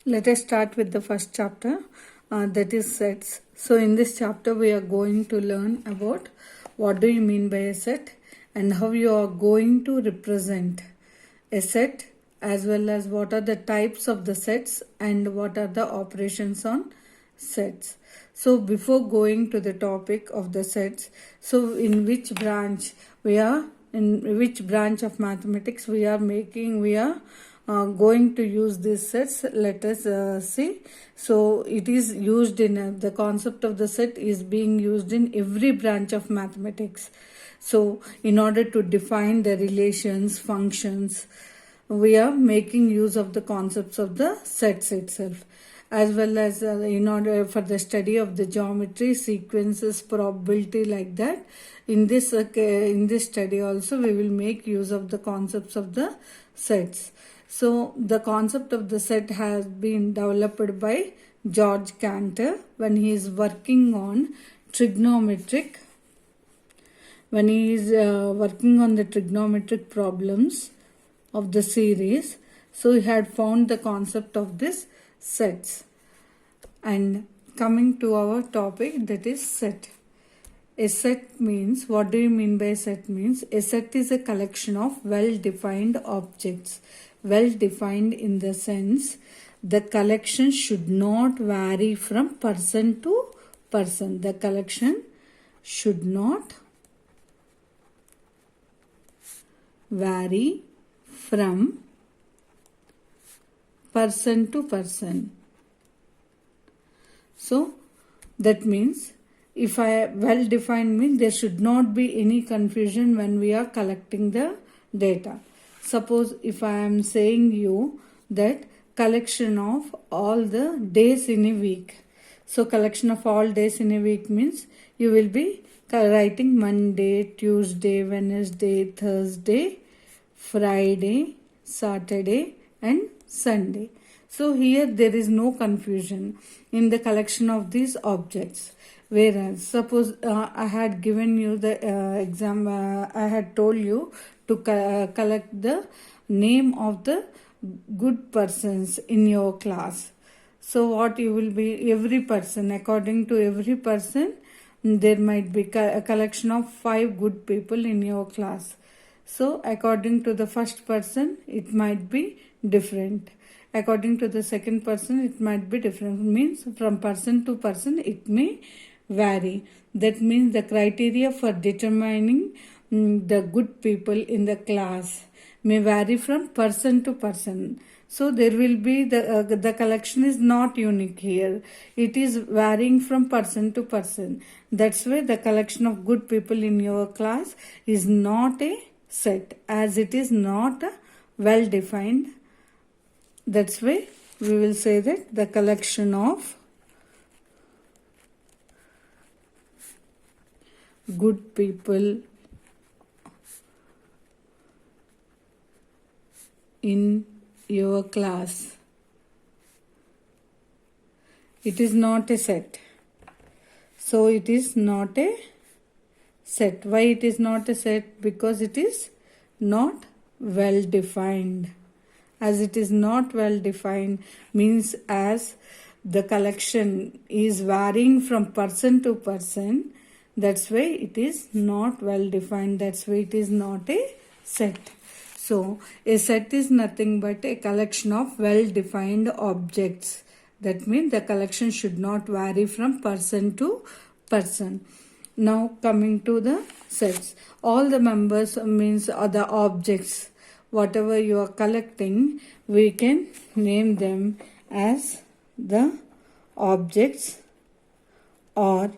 Let us start with the first chapter, that is sets. So in this chapter we are going to learn about what do you mean by a set and how you are going to represent a set, as well as what are the types of the sets and what are the operations on sets. So before going to the topic of the sets, so in which branch of mathematics we are going to use these sets, let us see. So it is used in the concept of the set is being used in every branch of mathematics. So in order to define the relations, functions, we are making use of the concepts of the sets itself, as well as in order for the study of the geometry, sequences, probability, like that. In this study also we will make use of the concepts of the sets. So the concept of the set has been developed by George Cantor when he is working on trigonometric problems of the series. So he had found the concept of this sets. And coming to our topic, that is set. A set means, what do you mean by a set means? A set is a collection of well-defined objects. Well-defined in the sense the collection should not vary from person to person. The collection should not vary from person to person. So that means if I well defined means there should not be any confusion when we are collecting the data. Suppose if I am saying you that collection of all the days in a week. So collection of all days in a week means you will be writing Monday, Tuesday, Wednesday, Thursday, Friday, Saturday and Sunday. So here there is no confusion in the collection of these objects. Whereas suppose I had given you the I had told you to collect the name of the good persons in your class. So what you will be, every person, according to every person, there might be a collection of 5 good people in your class. So according to the first person, it might be different. According to the second person, it might be different. Means from person to person, it may vary. That means the criteria for determining the good people in the class may vary from person to person. So there will be the collection is not unique here. It is varying from person to person. That's why the collection of good people in your class is not a set, as it is not well defined. That's why we will say that the collection of good people in your class, it is not a set. So it is not a set. Why it is not a set? Because it is not well defined. As it is not well defined means as the collection is varying from person to person, that's why it is not well defined. That's why it is not a set. So a set is nothing but a collection of well defined objects. That means the collection should not vary from person to person. Now coming to the sets. All the members means are the objects. Whatever you are collecting, we can name them as the objects or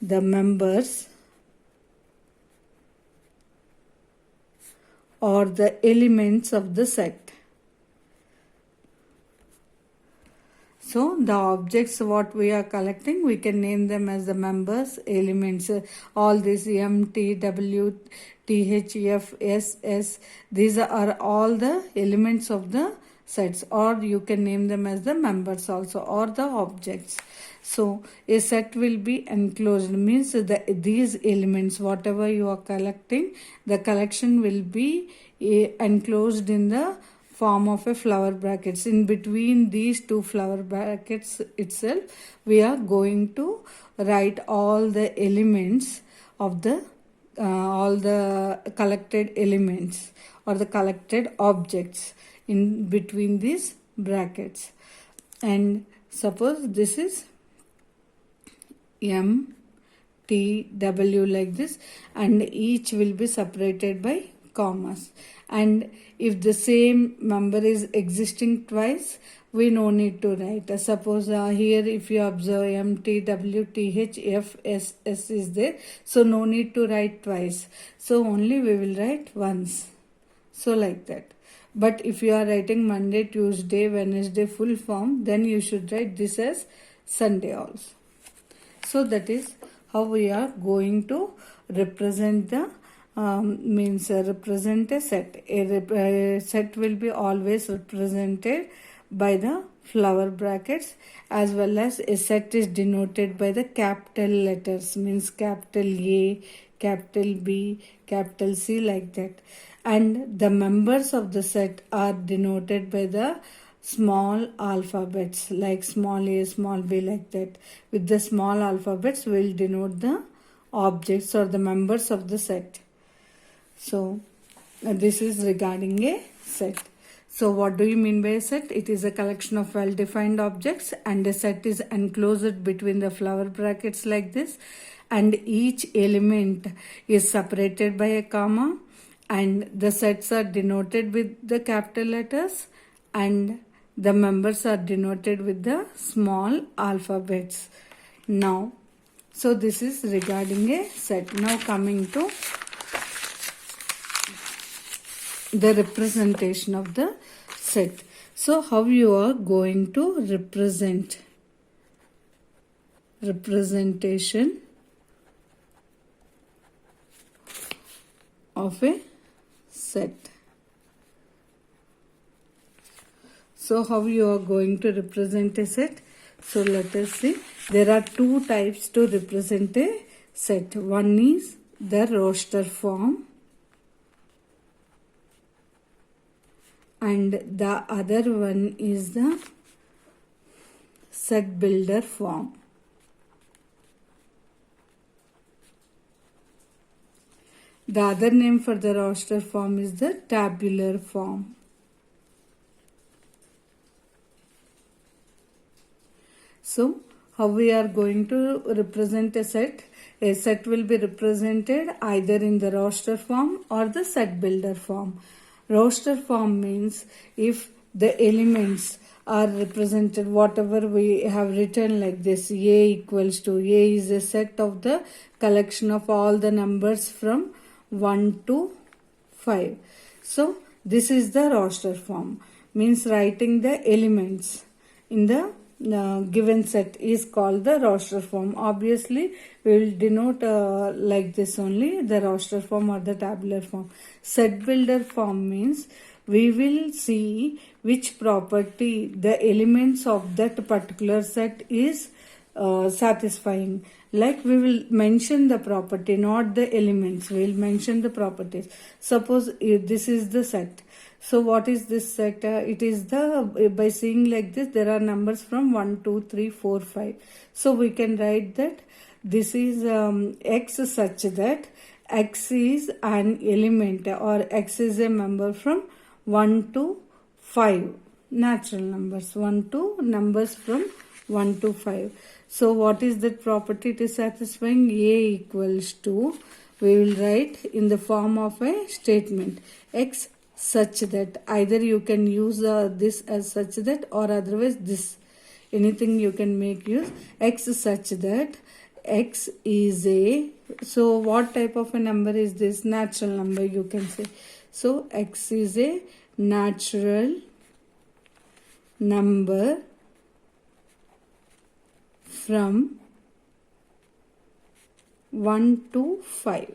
the members or the elements of the set. So the objects what we are collecting, we can name them as the members, elements. All these M, T, W, T, H, F, S, S, these are all the elements of the sets, or you can name them as the members also, or the objects. So a set will be enclosed, means these elements whatever you are collecting, the collection will be enclosed in the form of a flower brackets. In between these two flower brackets itself, we are going to write all the elements of the all the collected elements or the collected objects in between these brackets. And suppose this is M, T, W like this, and each will be separated by commas. And if the same number is existing twice, we no need to write. Suppose here if you observe M, T, W, T, H, F, S, S is there. So no need to write twice. So only we will write once. So like that. But if you are writing Monday, Tuesday, Wednesday full form, then you should write this as Sunday also. So that is how we are going to represent the represent a set. A set will be always represented by the flower brackets, as well as a set is denoted by the capital letters, means capital A, capital B, capital C, like that. And the members of the set are denoted by the small alphabets, like small a, small b, like that. With the small alphabets, we will denote the objects or the members of the set. So this is regarding a set. So what do you mean by a set? It is a collection of well-defined objects, and a set is enclosed between the flower brackets like this, and each element is separated by a comma, and the sets are denoted with the capital letters, and the members are denoted with the small alphabets. Now, so this is regarding a set. Now coming to the representation of the set. So how you are going to representation of a set. So how you are going to represent a set? So let us see. There are two types to represent a set. One is the roster form, and the other one is the set builder form. The other name for the roster form is the tabular form. So how we are going to represent a set? A set will be represented either in the roster form or the set builder form. Roster form means if the elements are represented, whatever we have written like this, A equals to, A is a set of the collection of all the numbers from 1 to 5. So this is the roster form, means writing the elements in the given set is called the roster form. Obviously we will denote like this only, the roster form or the tabular form. Set builder form means we will see which property the elements of that particular set is satisfying. Like we will mention the property, not the elements. We will mention the properties. Suppose if this is the set. So what is this set? It is the, by seeing like this, there are numbers from 1, 2, 3, 4, 5. So we can write that this is X such that X is an element or X is a member from 1 to 5. Natural numbers, numbers from 1 to 5. So what is that property it is satisfying? A equals to, we will write in the form of a statement, X such that. Either you can use this as such that, or otherwise this. Anything you can make use. X such that X is a, so what type of a number is this? Natural number you can say. So X is a natural number from 1 to 5.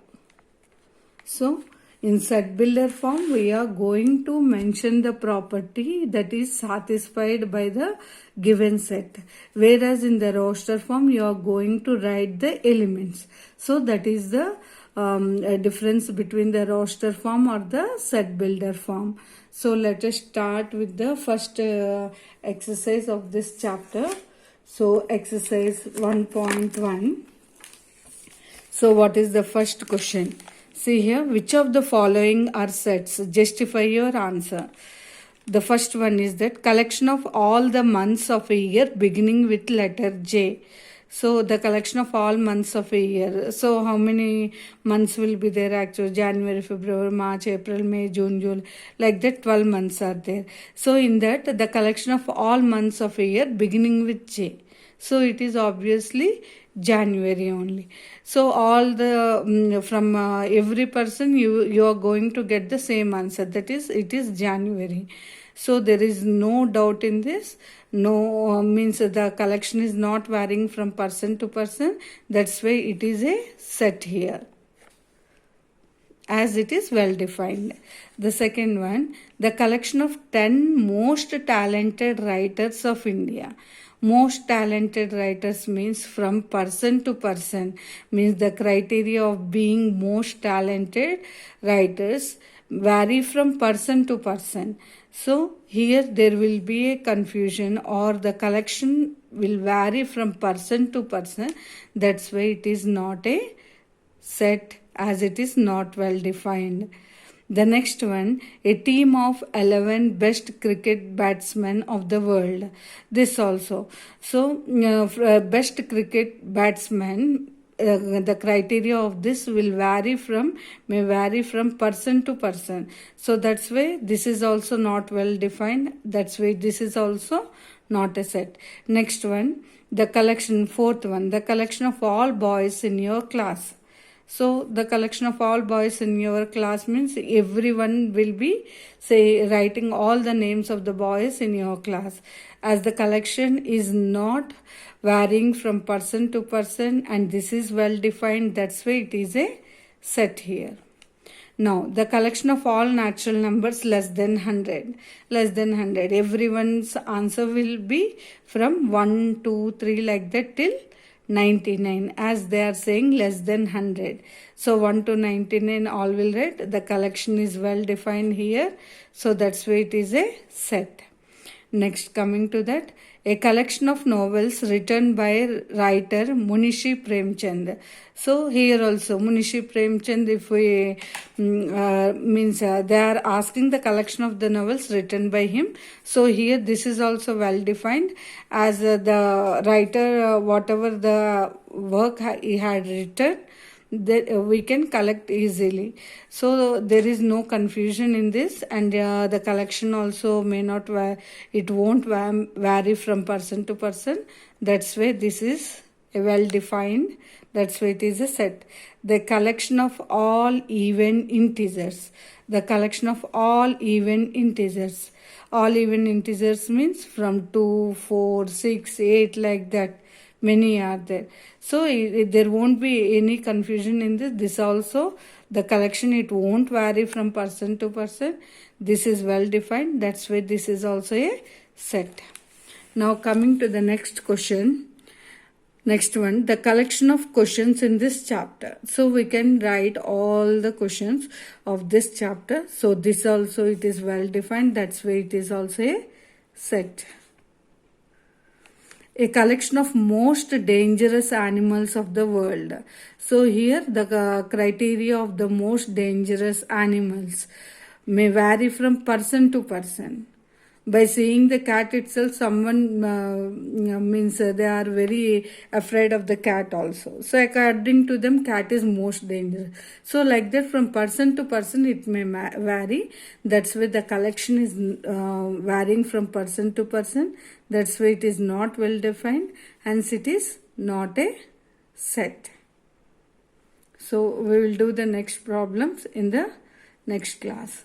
So in set builder form, we are going to mention the property that is satisfied by the given set. Whereas in the roster form, you are going to write the elements. So that is the a difference between the roster form or the set builder form. So let us start with the first exercise of this chapter. So exercise 1.1. So what is the first question? See here, which of the following are sets? Justify your answer. The first one is that collection of all the months of a year beginning with letter J. So the collection of all months of a year. So how many months will be there actually? January, February, March, April, May, June, July. Like that 12 months are there. So in that the collection of all months of a year beginning with J. So it is obviously January only. So all the from every person you are going to get the same answer, that is it is January. So there is no doubt in this. No means the collection is not varying from person to person. That's why it is a set here, as it is well defined. The second one, the collection of 10 most talented writers of India. Most talented writers means from person to person, means the criteria of being most talented writers vary from person to person. So here there will be a confusion, or the collection will vary from person to person. That's why it is not a set, as it is not well defined. The next one, a team of 11 best cricket batsmen of the world. This also. So, best cricket batsmen, the criteria of this will may vary from person to person. So that's why this is also not well defined. That's why this is also not a set. Next one, the collection, fourth one, the collection of all boys in your class. So the collection of all boys in your class means everyone will be writing all the names of the boys in your class, as the collection is not varying from person to person and this is well defined. That's why it is a set here. Now the collection of all natural numbers less than 100. Less than 100. Everyone's answer will be from 1, 2, 3 like that till 99, as they are saying less than 100. So 1 to 99 all will write. The collection is well defined here. So that's why it is a set. Next, coming to that, a collection of novels written by writer Munishi Premchand. So here also Munishi Premchand, if we they are asking the collection of the novels written by him. So here this is also well defined, as the writer whatever the work he had written, that we can collect easily. So there is no confusion in this, and the collection also may not it won't vary from person to person. That's why this is well defined. That's why it is a set. The collection of all even integers. The collection of all even integers. All even integers means from 2, 4, 6, 8 like that. Many are there. So there won't be any confusion in this. This also, the collection, it won't vary from person to person. This is well defined. That's why this is also a set. Now coming to the next question. Next one, the collection of questions in this chapter. So we can write all the questions of this chapter. So this also, it is well defined. That's why it is also a set. A collection of most dangerous animals of the world. So here the criteria of the most dangerous animals may vary from person to person. By seeing the cat itself, someone means they are very afraid of the cat also. So according to them, cat is most dangerous. So like that, from person to person it may vary. That's why the collection is varying from person to person. That's why it is not well defined. Hence it is not a set. So we will do the next problems in the next class.